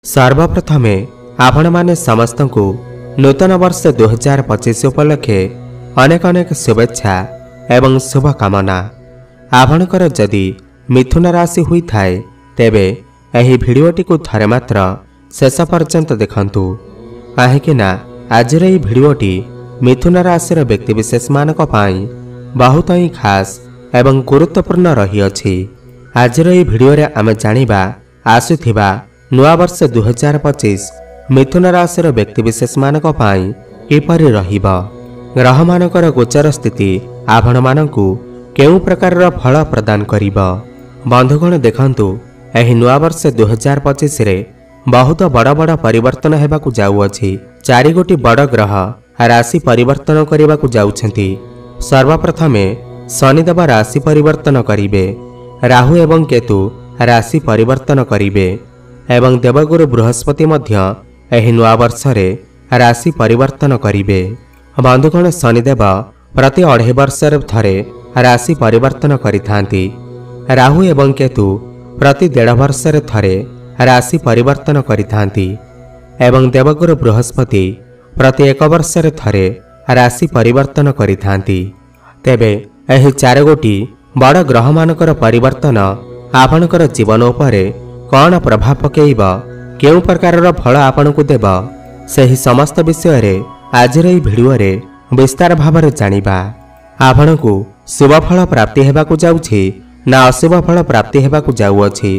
सर्वप्रथमे आपण माने समस्त को नूतन वर्ष 2025 उपलक्षे अनेक अनेक शुभेच्छा एवं शुभकामना। आपणकर जदि मिथुन राशि हुई थाए तेबे एही भिडियोटी को थरे मात्र शेष पर्यंत देखंतु काहेकिना आजिर एही भिडियोटी मिथुन राशिर व्यक्तिविशेष मानक पाई बहुत ही खास एवं गुरुत्वपूर्ण रही अछि। आजिर एही भिडियो रे आमे जानिबा आसुथिबा नूआ वर्ष 2025 मिथुन राशिर व्यक्तिविशेष मानक पाई किपरि रहिबा, ग्रह मानकर गोचर स्थिति आपण मानकु केउ प्रकार फल प्रदान करिबा। बंधुगण देखंतु एही नूआ वर्ष 2025 रे बहुत बड़ बड़ परिवर्तन हेबाकु जाउअछि। चारि गोटी बड़ ग्रह राशि परिवर्तन करिबाकु जाउछंती। सर्वप्रथमे शनिदेव राशि परिवर्तन करिवे, राहु एवं केतु राशि परिवर्तन करिवे एवं देवगुरु बृहस्पति मध्य एही नूआ वर्ष रे राशि परिवर्तन करिवे। बंधुगण शनिदेव प्रति 2.5 वर्ष थरे राशि परिवर्तन करिथांती। राहु एवं केतु प्रति 1.5 वर्ष थरे राशि परिवर्तन करिथांती एवं देवगुरु बृहस्पति प्रति 1 वर्ष थरे राशि परिवर्तन करिथांती। तेबे एही 4 गोटी बड़ ग्रह मानकर परिवर्तन आपणकर जीवन उपरे कौन प्रभाव पकेइब, केउ प्रकार फल आपणकु देब, सेही समस्त विषय रे आजिर एही भिडियो रे विस्तार भाବରେ जानिबा। आपणकु शुभ फल प्राप्ति हेबाकु जाउछि ना अशुभ फल प्राप्ति हेबाकु जाउअछि,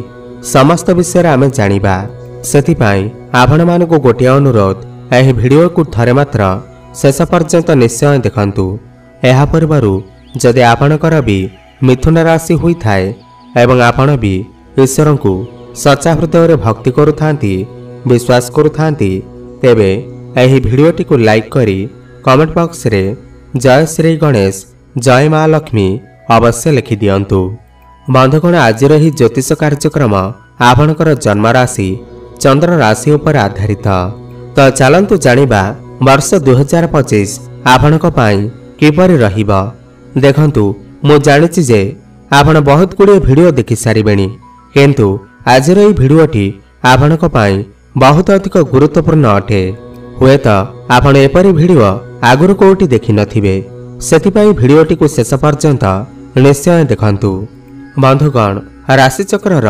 समस्त विषय रे आमे जानिबा। सेथिपाई आपण मानकु गोटिया अनुरोध, एही भिडियो को थरे मात्र शेष पर्यंत निश्चय देखंतु। एहा पूर्वरु जदि आपणकर भी मिथुन राशि हुई थाए एवं आपण भी ईश्वर को सच्चा हृदय भक्ति करुथांती, विश्वास करुथांती, तेबे एही भिडियोटी को लाइक करी कमेंट बॉक्स रे जय श्री गणेश, जय मां लक्ष्मी अवश्य लिखि दियंतु। बंधुगण आजिर ही ज्योतिष कार्यक्रम आपणकर जन्म राशि चंद्र राशि उपर आधारित। तो चलंतु जानिबा वर्ष 2025 आपणक पाई किपरि रहिबा। देखंतु मु जानिछि जे आपण बहुत गुड़िए भिडियो देखि सारिबेनी, किंतु आजिर एही भिडियोटी आपणक पाई बहुत अधिक गुरुत्वपूर्ण अटे। हुए तो आपण एपरि भिडियो आगुरु कोउटी देखि नथिबे, सेथिपाई भिडियोटी को शेष पर्यंत निश्चय देखंतु। बंधुगण राशि चक्रर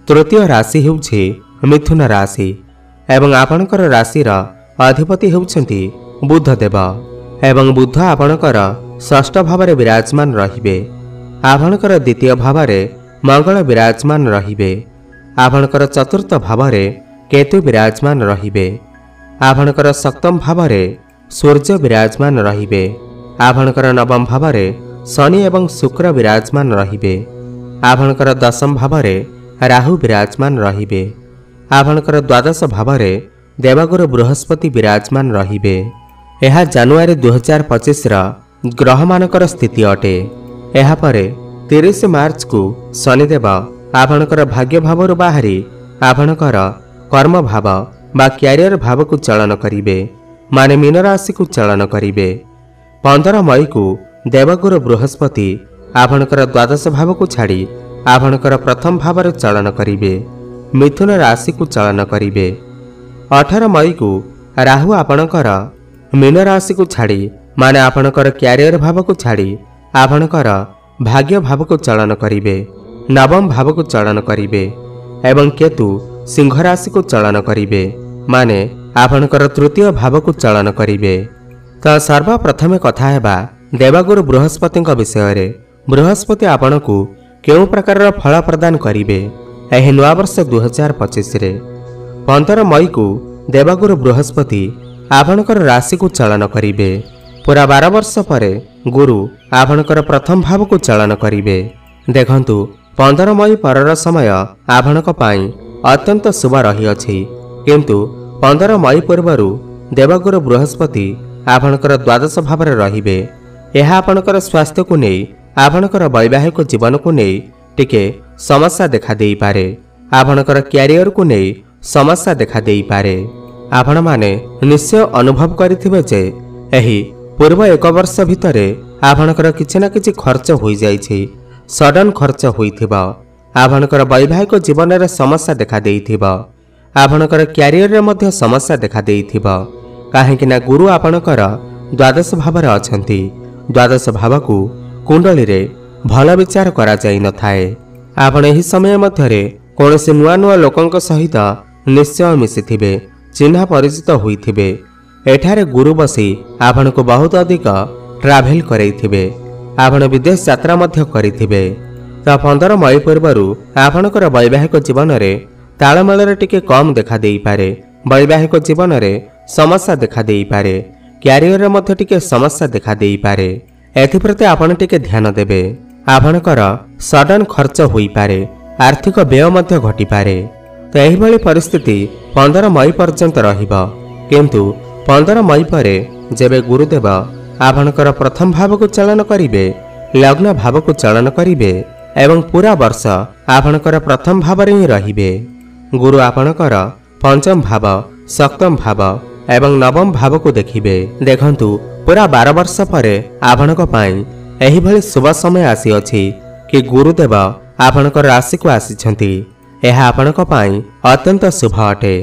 तृतीय राशि हेउछि मिथुन राशि एवं आपणकर राशिर अधिपति हेउछंती बुध देव एवं बुध आपणकर षष्ठ भावरे विराजमान रहिबे। आपणकर द्वितीय भावरे मंगल विराजमान रहिबे। आपणकर चतुर्थ भावरे केतु विराजमान रहिबे। आपणकर सप्तम भावरे सूर्य विराजमान रहिबे। आपणकर नवम भावरे शनि एवं शुक्र विराजमान रहिबे। आपणकर दशम भावरे राहु विराजमान रहिबे। आपणकर द्वादश भावरे देवगुरु बृहस्पति विराजमान रहिबे। एहा जानुआरी 2025 रा ग्रह मानकर स्थिति अटे। एहा परे 30 मार्च को शनिदेव आपणकर भाग्य भावरु बाहरी आपणकर कर्म भाव बा क्यारियर भाव को चलन करिवे, माने मीन राशि को चलन करिवे। 15 मई को देवगुरु बृहस्पति आपणकर द्वादश भाव को छाड़ी आपणकर प्रथम भावर चलन करिवे, मिथुन राशि को चलन करिवे। 18 मई को राहु आपणकर मीन राशि को छाड़ी माने आपणकर क्यारियर भाव को छाड़ी आपणकर भाग्य भाव को चलन करिवे, नवम भाव को चलन करिवे एवं केतु सिंह राशि को चलन करिवे, माने आपणकर तृतीय भाव को चलन करिवे। तो सर्वप्रथमे कथा हेबा देवगुरु बृहस्पति विषय रे। बृहस्पति आपणकु केउ प्रकार फल प्रदान करिवे एही नूआ वर्ष 2025 रे। 15 मई को देवगुरु बृहस्पति आपणकर राशि को चलन करिवे। पूरा 12 वर्ष परे गुरु आपणकर प्रथम भाव को चलन करिवे। देखंतु 15 मई परर समय आपणक पाई अत्यंत शुभ रही अछि, किंतु 15 मई पूर्वरु देवगुरु बृहस्पति आपणकर द्वादश भावरे रहिबे। एहा आपणकर स्वास्थ्य को नै आपणकर वैवाहिक जीवन को नै टिके समस्या देखा देई पारे। आपणकर क्यारियर को नै समस्या देखा देई पारे। आपण माने निश्चय अनुभव करिथिबे जे एही पूर्व 1 वर्ष भितरे आपणकर किछि ना किछि खर्च होई जाइछि, सडन खर्च होइथिबा। आपणकर वैवाहिक जीवन रे समस्या देखा देइथिबा। आपणकर क्यारियर मध्य समस्या देखा देइथिबो काहेकि ना गुरु आपणकर द्वादश भाव अछंती। द्वादश भाव को कुंडली रे भल विचार करा जाई न थाए। आपण एही समय मध्यरे कोनोसी नुआ नुआ लोकंक सहित निश्चय मिसिथिबे, चिन्हा परिचित होइथिबे। एठारे गुरु बसी आपण को बहुत अधिक ट्रावेल करैथिबे। आपण विदेश यात्रा मध्य करिथिबे। तो 15 मई पूर्वरु आपणकर वैवाहिक जीवन रे तालमेल टिके कम देखा देई पारे। वैवाहिक जीवन रे समस्या देखा देई पारे। क्यारियर मध्य टिके समस्या देखा देई पारे। एथिप्रति आपण टिके ध्यान देबे। आपणकर सडन खर्च होई पारे, आर्थिक व्यय मध्य घटी पारे। तो एही भली परिस्थिति 15 मई पर्यंत रहिबो। किंतु 15 मई परे जेबे गुरुदेव आपणकर प्रथम भाव को चलन करिवे, लग्न भाव को चलन करिवे एवं पूरा वर्ष आपणकर प्रथम भाव रे ही रहिबे। गुरु आपणकर पंचम भाव, सप्तम भाव एवं नवम भाव को देखिबे। देखंतु पूरा 12 वर्ष परे आपणक पई एही भली शुभ समय आसी अछि कि गुरुदेव आपणकर राशि को आसीछंती। एहा आपणक पई अत्यंत शुभ अटे।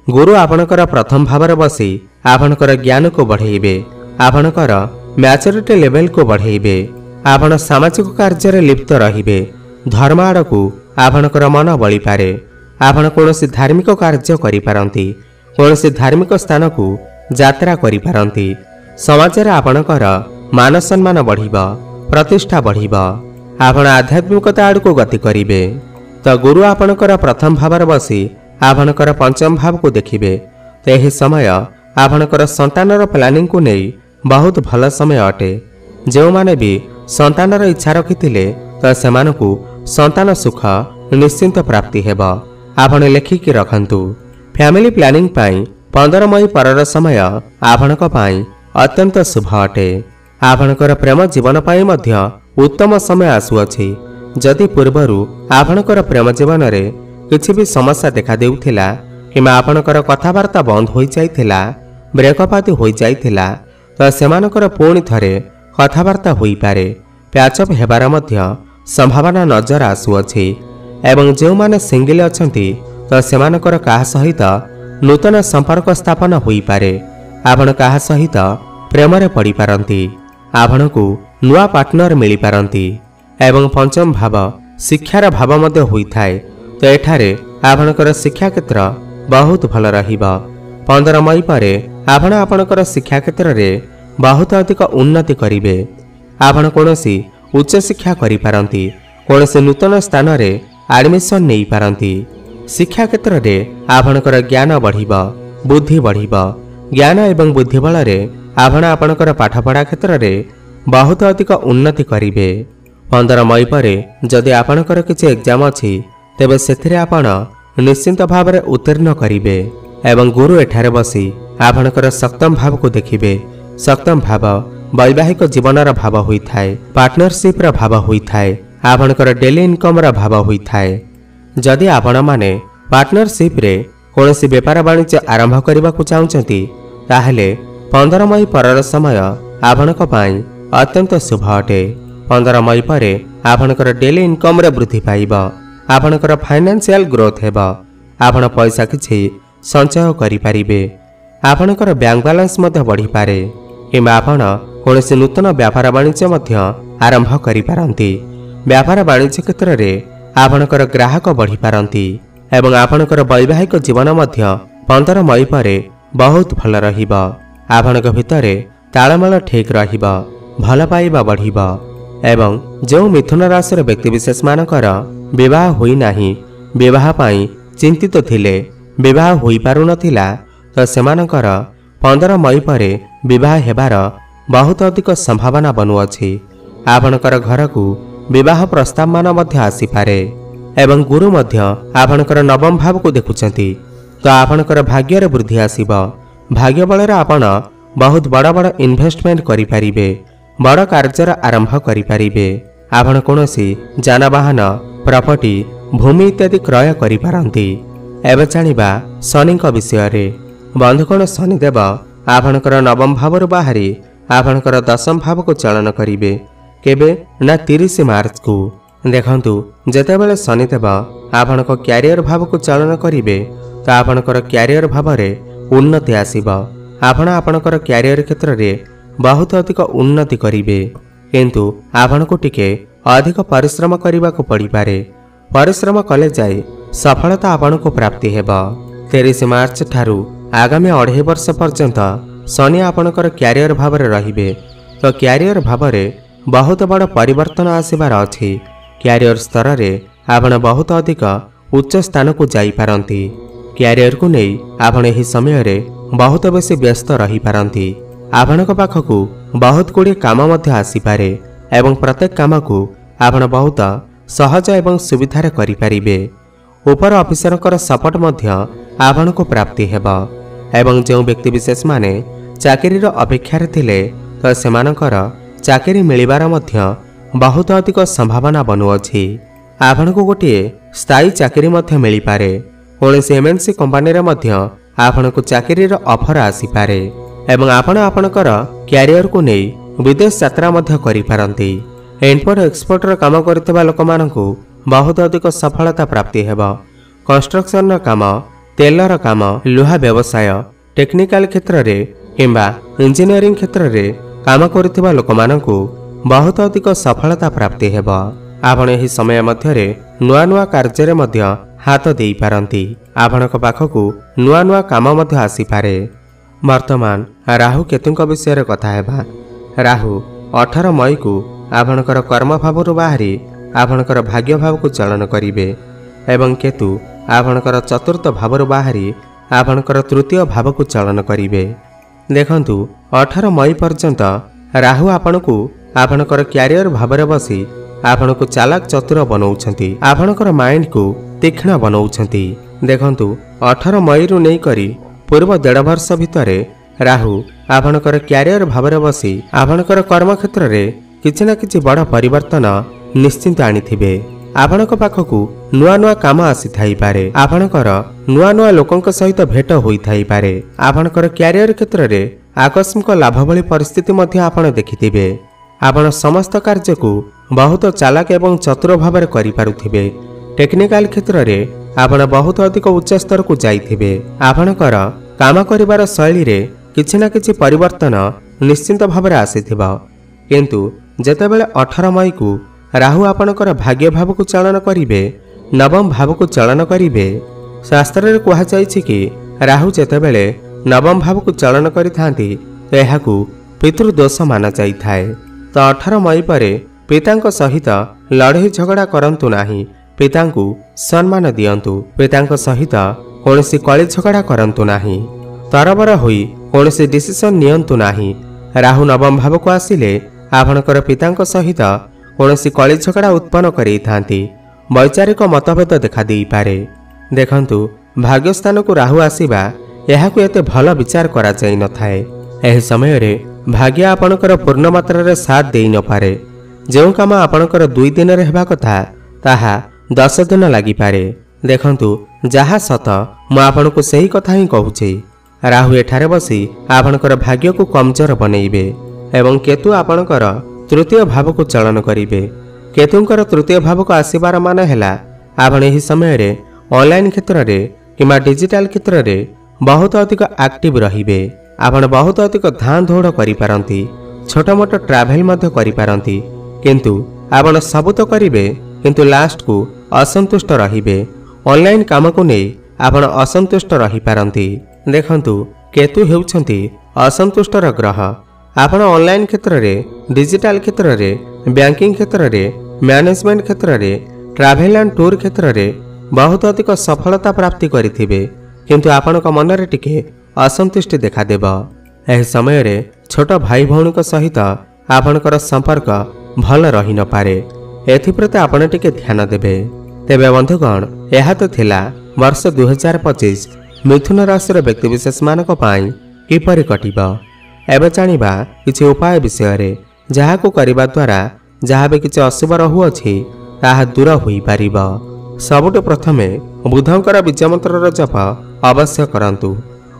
गुरु आपणकर प्रथम भाव रे बसी आपणकर ज्ञान को बढ़ाइबे, आपणकर मैच्योरिटी लेवल को बढ़ाइबे। आपण सामाजिक कार्य रे लिप्त रहिबे। धर्म आड़ को आपणकर मन बळी पारे। आपण कोनोसी धार्मिक कार्य करि पारंती, कोनोसी धार्मिक स्थान को यात्रा करि पारंती। समाज रे आपणकर मान सम्मान बढ़िबा, प्रतिष्ठा बढ़िबा। आपण आध्यात्मिकता आड़ को गति करिवे। तो गुरु आपणकर प्रथम भाव रे बसी आपणकर पंचम भाव को देखिबे। तो एही समय आपणकर संतानर प्लानिंग को नहीं बहुत भल समय अटे। जो माने भी संतानर इच्छा रखिथिले तो सेमानकु संतान सुख निश्चिंत प्राप्ति हेबा। आपण लेखिकी रखंतु। फैमिली प्लानिंग पाई 15 मई परर समय आपणक पाई अत्यंत शुभ अटे। आपणकर प्रेम जीवन पाई मध्य उत्तम समय आसुअछि। जदि पूर्वरु आपणकर प्रेम जीवन रे किछि भी समस्या देखा देउथिला किमा आपणकर कथावार्ता बंद होई जाइथिला, ब्रेकअप आदि होई जाइथिला, तो सेमानकर पुणी थरे कथावार्ता होई पारे, प्याचअप हेबार मध्य संभावना नजर आसुअछि। एवं जो माने सिंगल अछंती तो सेमानकर काहा सहित नूतन संपर्क स्थापन होई पारे। आपण काहा सहित प्रेम रे पड़ी पारंती। आपणकु नुआ पार्टनर मिली पारंती। एवं पंचम भाव शिक्षार भाव मध्य होई थाए। तो एठारे आपणकर शिक्षा क्षेत्र बहुत भल रहिबा। 15 मई परे आपण आपणकर शिक्षा क्षेत्र रे बहुत अधिक उन्नति करिवे। आपण कोनोसी उच्च शिक्षा करि पारंती, कोनोसी नूतन स्थान रे एडमिशन नेई पारंती। शिक्षा क्षेत्र रे आपणकर ज्ञान बढ़िबा, बुद्धि बढ़िबा। ज्ञान एवं बुद्धि बल रे आपण आपणकर पाठपढ़ा क्षेत्र रे बहुत अधिक उन्नति करिवे। 15 मई परे जदि आपणकर किछि एग्जाम अछि तेबे सेथिरे आपण निश्चिंत भाव रे उत्तीर्ण करिवे। एवं गुरु एठारे बसी आपणकर सप्तम भाव को देखिबे। सप्तम भाव वैवाहिक जीवनर भाव होई थाए, पार्टनरशिप रा भाव होई थाए, आपणकर डेली इनकम रा भाव होई थाए। जदि आपण माने पार्टनरशिप रे कोनोसी व्यापार वाणिज्य आरंभ करबा को चाहुचंती ताहेले 15 मई परर समय आपणक पई अत्यंत शुभ अटे। 15 मई परे आपणकर डेली इनकम रे वृद्धि पाइबा, आपणकर फाइनेंशियल ग्रोथ हेबा, आपण पैसा किछि संचय करि पारिबे, आपणकर बैंक बैलेंस मध्य बढ़ी पारे किंबा आपण कोनोसी नूतन व्यापार वाणिज्य मध्य आरंभ करि पारंती। व्यापार वाणिज्य क्षेत्र रे आपणकर ग्राहक बढ़ी पारंती एवं आपणकर वैवाहिक जीवन मध्य 15 मई परे बहुत भल रहिबा। आपणक भितरे तालमेल ठीक रहिबा, भल पाइबा बढ़िबा। एवं जो मिथुन राशि व्यक्ति विशेष मानकर विवाह होई नाही, विवाह पाई चिंतित थिले, विवाह होई पारु नथिला, तो सेमानकर 15 मई परे विवाह हेबार बहुत अधिक संभावना बनुअछि। आपणकर घर को विवाह प्रस्ताव मान मध्य आसी पारे। एवं गुरु मध्य आपणकर नवम भाव को देखुचंती, तो आपणकर भाग्य रे वृद्धि आसीबा। भाग्य बल आपण बहुत बड़ बड़ इन्वेस्टमेंट करि पारिबे, बड़ कार्यर आरंभ करि पारिबे। आपण कोनोसी जानवाहन, प्रॉपर्टी, भूमि इत्यादि क्रय करि पारंती। एबे जानिबा शनि विषय रे। बंधुकोण शनिदेव आपणकर नवम भाव बाहरी आपणकर दशम भाव को चलन करिवे। केबे ना 30 मार्च को। देखंतु जेतेबेले शनिदेव आपणक क्यारियर भाव को चलन करिवे तो आपणकर क्यारियर भाव में उन्नति आसीब। आपण आपणकर क्यारियर क्षेत्र में बहुत अधिक उन्नति करेंगे, किंतु आपण को टिके अधिक परिश्रम करने को पड़ पारे। परिश्रम कले जाए सफलता आपण को प्राप्ति हेब। 30 मार्च ठारू आगामी 2.5 वर्ष पर्यंत शनि आपणकर क्यारियर भाव में रहिबे, तो क्यारियर भाव में बहुत बड़ परिवर्तन आसबार अच्छी। क्यारियर स्तर में आपण बहुत अधिक उच्च स्थान को जाई पारंती। क्यारियर को नहीं आपण एही समय रे बहुत बेसी व्यस्त रही पारंती। आपणक पाखकू बहुत गुड़िए काम मध्य आसीपारे एवं प्रत्येक काम को आपण बहुत सहज एवं सुविधार करि परिबे। ऊपर ऑफिसरकर सपोर्ट मध्य आपण को प्राप्ति हेब एवं जो व्यक्ति विशेष माने चाकरीर अपेक्षार थिले तो सेमानकर चाकरी मिलिबार मध्य बहुत अधिक संभावना बनुअछि। आपण को गोटे स्थायी चाकरी मध्य मिली पारे। कौनसी एमएनसी कंपनी रे मध्य आपण को चाकरीर ऑफर आसी पारे एवं आपण आपणकर क्यारियर को नहीं विदेश यात्रा मध्य करि पारंती। इम्पोर्ट एक्सपोर्टर काम करथिबा लोक मानकू बहुत अधिक सफलता प्राप्ति हेब। कंस्ट्रक्शन काम, तेलर काम, लुहा व्यवसाय, टेक्निकल क्षेत्र रे किंबा इंजीनियरिंग क्षेत्र रे काम करथिबा लोक मानकू बहुत अधिक सफलता प्राप्ति हेब। आपण एही समय मध्यरे नुआ नुआ कार्य मध्य हाथ दे पारंती। आपणक पाखकू नुआ नुआ काम मध्य आसी पारे। वर्तमान राहु केतुंक विषय कथा हेबा। राहु 18 मई को आपणकर कर्म भाव बाहरी आपणकर भाग्य भाव को चलन करिवे एवं केतु आपणकर चतुर्थ भाव बाहरी आपणकर तृतीय भाव को चलन करिवे। देखंतु 18 मई पर्यंत राहु आपणकू आपणकर क्यारियर भाव में बसी आपण को चालाक चतुर बनाउछंती। आपणकर माइंड को तीक्ष्ण बनाउछंती। देखंतु 18 मई रु नहीं करी पूर्व 1.5 वर्ष भितरे राहु आपणकर क्यारियर भाव में बसी आपणकर कर्म क्षेत्र रे किछि ना किछि बड़ परिवर्तन निश्चिंत आनिथिबे। आपणक पाखकू नुआ नुआ काम आसी थाई पारे। आपणकर नुआ नुआ लोकंक सहित भेट होई थाई पारे। आपणकर क्यारियर क्षेत्र रे आकस्मिक लाभ भली परिस्थिति मध्य आपण देखिथिबे। आपण समस्त कार्य को बहुत चालाक एवं चतुर भाव में करि पारुथिबे। टेक्निकल क्षेत्र रे आपण बहुत अधिक उच्च स्तर को जाइथिबे। आपणकर काम करिवार शैली रे किछि ना किछि परिवर्तन निश्चिंत भाव में आसीथिबा। किंतु जेतेबेले 18 मई को राहु आपणकर भाग्य भाव को चलन करिवे, नवम भाव को चलन करिवे। शास्त्र रे कहा जायछि कि राहु जेतेबेले नवम भाव को चलन करिथांती तो एहाकू पितृदोष माना जाइथाए। तो 18 मई परे पितांक सहित लड़ाई झगड़ा करंतु नाही। पितांकू सम्मान दियंतु। पितांक सहित कौनसी कली झगड़ा करंतु नाही। तरबर होई कौनसी डिसिजन नियंतु नाही। राहु नवम भाव को आसिले आपणकर पितांक सहित कौनसी कली झगड़ा उत्पन्न करेई थांती। वैचारिक मतभेद देखा देई पारे। देखंतु भाग्यस्थान को राहु आसीबा एहाकू एते भल विचार करा जाई न थाए। एही समय रे भाग्य आपणकर पूर्ण मात्रा रे साथ देई न पारे। जो काम आपणकर 2 दिन रे हेबा कथा ताहा 10 दिन लागि पारे। देखंतु जहा सत मु आपणको सही कथा ही कहूछि। राहु एठारे बसी आपणकर भाग्य को कमजोर बनैबे एवं केतु आपणकर तृतीय भाव को चलन करिवे। केतुंकर तृतीय भाव को आसीबार मान हैला आपण एही समय रे ऑनलाइन क्षेत्र रे किमा डिजिटल क्षेत्र रे बहुत अधिक एक्टिव रहिबे। आपण बहुत अधिक धान दौड़ करि पारंती। छोट मोट ट्रैवल मध्य करि पारंती। किंतु आपण सब तो करिवे किंतु लास्ट को असंतुष्ट रहिबे। ऑनलाइन काम को नहीं आपण असंतुष्ट रही पारंती। देखंतु केतु हेउछंती असंतुष्टर ग्रह। आपण ऑनलाइन क्षेत्र रे, डिजिटल क्षेत्र रे, बैंकिंग क्षेत्र रे, मैनेजमेंट क्षेत्र रे, ट्रैवल एंड टूर क्षेत्र रे बहुत अधिक सफलता प्राप्ति करिथिबे। किंतु आपणक मन रे टिके असंतुष्टि देखा देब। एही समय रे छोट भाई भौणी सहित आपणकर संपर्क भल रही न पारे। एथिप्रति आपण टिके ध्यान देबे। तेबे बंधुगण यह तो थिला वर्ष 2025 मिथुन राशि व्यक्तिविशेष मानक पाई किपरि कटिबा। एबे जानिबा किछि उपाय विषय रे जाहाको करिबा द्वारा जहाँ भी किछि अशुभ रहुअछि ताहा दूर होई पारिबा। सबुठ प्रथमे बुधंकर बीजमंत्र जप अवश्य करंतु।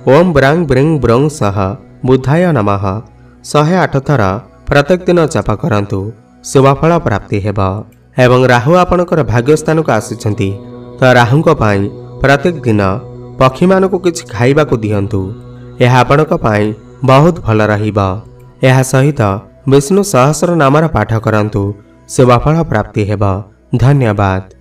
ओम ब्रांग ब्रिंग ब्रंग सह बुधाय नमः 108 थर प्रत्येक दिन जप करंतु। शुभफल प्राप्ति हेब। एवं राहु आपणकर भाग्यस्थान को आसिछंती तो राहुंक पाई प्रत्येक दिन पक्षीमानकु किछि खाइबाकु दियंतु। यह आपणक पाई बहुत भल रहिब। यह सहित विष्णु सहस्र नामर पाठ करंतु। शुभफल प्राप्ति हेब। धन्यवाद।